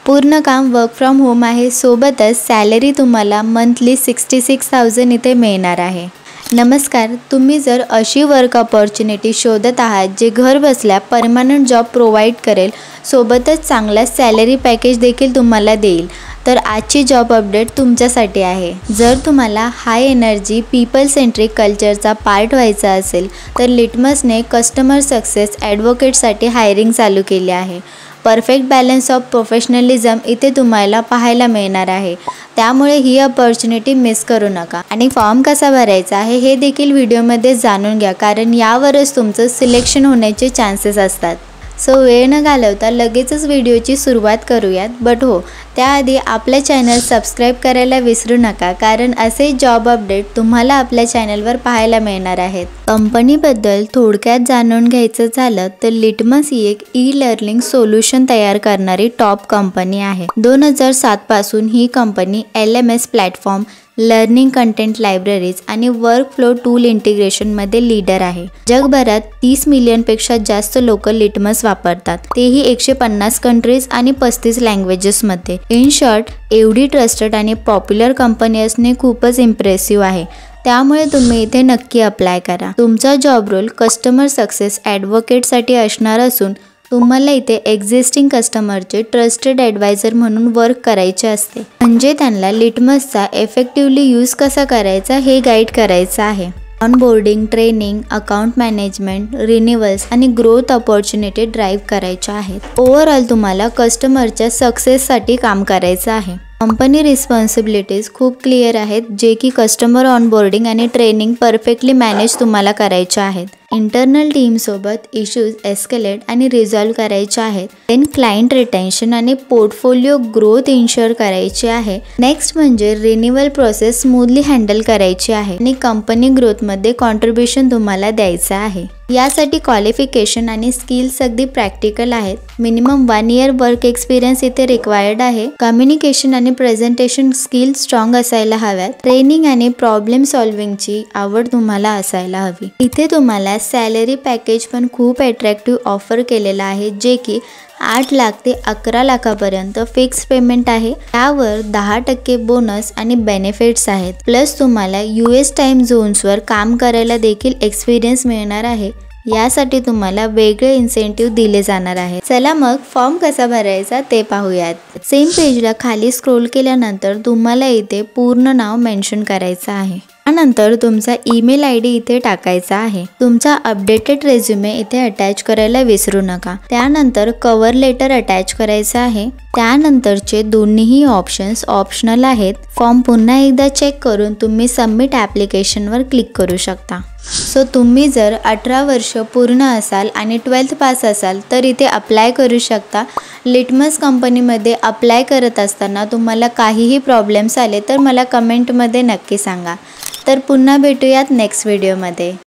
पूर्ण काम work from home आहे, सोबतच सॅलरी तुम्हाला मंथली 66,000 इथे मिळणार आहे। नमस्कार, तुम्ही जर अशी वर्क अपॉर्च्युनिटी शोधत आहात जे घर बसल्या परमनंट जॉब प्रोव्हाइड करेल, सोबतच चांगला सॅलरी पॅकेज देखील तुम्हाला देईल, तर आजची जॉब अपडेट तुमच्यासाठी आहे। जर तुम्हाला हाय एनर्जी पीपल सेंट्रिक कल्चरचा पार्ट व्हायचा असेल तर लिटमसने कस्टमर सक्सेस ॲडव्होकेटसाठी हायरिंग चालू केली आहे। परफेक्ट बॅलन्स ऑफ प्रोफेशनलिझम इथे तुम्हाला पाहायला मिळणार आहे, त्यामुळे ही अपॉर्च्युनिटी मिस करू नका। आणि फॉर्म कसा भरायचा आहे हे देखील व्हिडिओमध्ये जाणून घ्या, कारण यावरच तुमचं सिलेक्शन होण्याचे चान्सेस असतात। सो वेळ न घालवता लगेचच व्हिडिओची सुरुवात करूयात। बट हो, त्याआधी आपल्या चॅनल सबस्क्राईब करायला विसरू नका, कारण असे जॉब अपडेट तुम्हाला आपल्या चॅनलवर पाहायला मिळणार आहेत। कंपनीबद्दल थोडक्यात जाणून घ्यायचं झालं तर लिटमस ही एक ई लर्निंग सोल्युशन तयार करणारी टॉप कंपनी आहे। 2007 पासून ही company LMS platform, learning content libraries आणि वर्क फ्लो टूल इंटिग्रेशनमध्ये लीडर आहे। जगभरात 30 मिलियनपेक्षा जास्त लोक लिटमस वापरतात, तेही 150 कंट्रीज आणि 35 लँग्वेजेसमध्ये। इन शॉर्ट, एवढी ट्रस्टेड आणि पॉप्युलर कंपनी असणे खूपच इम्प्रेसिव्ह आहे, त्यामुळे तुम्ही इथे नक्की अप्लाय करा। तुमचा जॉब रोल कस्टमर सक्सेस ॲडव्होकेटसाठी असणार असून तुम्हाला इथे एक्झिस्टिंग कस्टमरचे ट्रस्टेड ॲडवायझर म्हणून वर्क करायचे असते, म्हणजे त्यांना लिटमसचा इफेक्टिव्हली यूज कसा करायचा हे गाईड करायचं आहे। ऑनबोर्डिंग, ट्रेनिंग, अकाउंट मॅनेजमेंट, रिन्युअल्स आणि ग्रोथ अपॉर्च्युनिटी ड्राईव्ह करायच्या आहेत। ओव्हरऑल तुम्हाला कस्टमरच्या सक्सेससाठी काम करायचं आहे। कंपनी रिस्पॉन्सिबिलिटीज खूप क्लिअर आहेत, जे की कस्टमर ऑनबोर्डिंग आणि ट्रेनिंग परफेक्टली मॅनेज तुम्हाला करायचे आहेत। इंटरनल टीमसोबत इश्यूज एस्केलेट आणि रिझॉल्व्ह करायचे आहेत। देन क्लायंट रिटेन्शन आणि पोर्टफोलिओ ग्रोथ इन्शुअर करायची आहे। नेक्स्ट म्हणजे रिन्युअल प्रोसेस स्मूथली हँडल करायची आहे आणि कंपनी ग्रोथमध्ये कॉन्ट्रीब्युशन तुम्हाला द्यायचं आहे। यासाठी क्वालिफिकेशन आणि स्किल्स अगदी प्रॅक्टिकल आहेत। मिनिमम 1 इयर वर्क एक्सपिरियन्स इथे रिक्वायर्ड आहे। कम्युनिकेशन आणि प्रेझेंटेशन स्किल स्ट्रॉंग असायला हव्यात। ट्रेनिंग आणि प्रॉब्लेम सॉल्व्हिंगची आवड तुम्हाला असायला हवी। इथे तुम्हाला सॅलरी पॅकेज पण खूप अट्रॅक्टिव्ह ऑफर केलेला आहे, जे की 8 लाख ते 11 लाखापर्यंत फिक्स पेमेंट आहे। त्यावर 10% बोनस आणि बेनिफिट्स आहेत। प्लस तुम्हाला US टाइम झोन्सवर काम करायला देखील एक्सपिरियन्स मिळणार आहे। यासाठी तुम्हाला वेगळे इन्सेंटिव्ह दिले जाणार आहे। चला मग फॉर्म कसा भरायचा ते पाहूयात। सेम पेजला खाली स्क्रोल केल्यानंतर तुम्हाला इथे पूर्ण नाव मेन्शन करायचं आहे। त्यानंतर तुमचा ईमेल ID इथे टाकायचा आहे। तुमचा अपडेटेड रेझ्युमे इथे अटॅच करायला विसरू नका। त्यानंतर कव्हर लेटर अटॅच करायचं आहे। त्यानंतरचे दोन्हीही ऑप्शन्स ऑप्शनल आहेत। फॉर्म पुन्हा एकदा चेक करून तुम्ही सबमिट ॲप्लिकेशनवर क्लिक करू शकता। सो तुम्ही जर 18 वर्ष पूर्ण असाल आणि 12th पास असाल तर इथे अप्लाय करू शकता। लिटमस कंपनीमध्ये अप्लाय करत असताना तुम्हाला काहीही प्रॉब्लेम्स आले तर मला कमेंटमध्ये नक्की सांगा। तर पुन्हा भेटूयात नेक्स्ट व्हिडिओमध्ये।